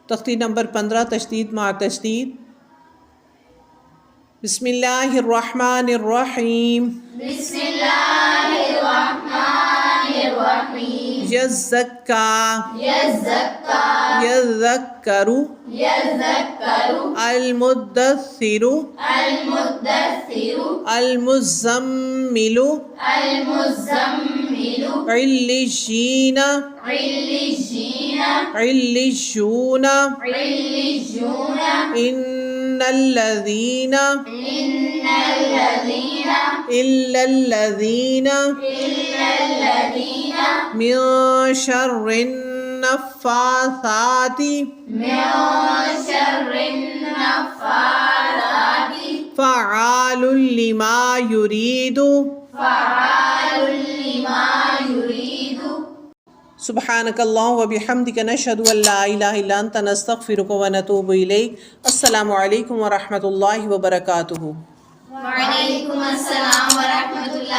تختی نمبر 15 تشدید مع تشدید. بسم اللہ الرحمن الرحیم. بسم اللہ الرحمن الرحیم. یزکا یزکا یذکر یذکر المدثر المدثر المزمل المزمل علیین علیین علیشون علیون ان الذین ان الذین الا الذین الا الذین من شر النفاثات من شر النفاثات فعال لما يريد. فعال لما يريد. سبحانك اللهم وبحمدك نشهد ان لا اله الا انت نستغفرك ونتوب اليك. السلام علیکم ورحمۃ اللہ وبرکاتہ. وعلیکم السلام ورحمۃ اللہ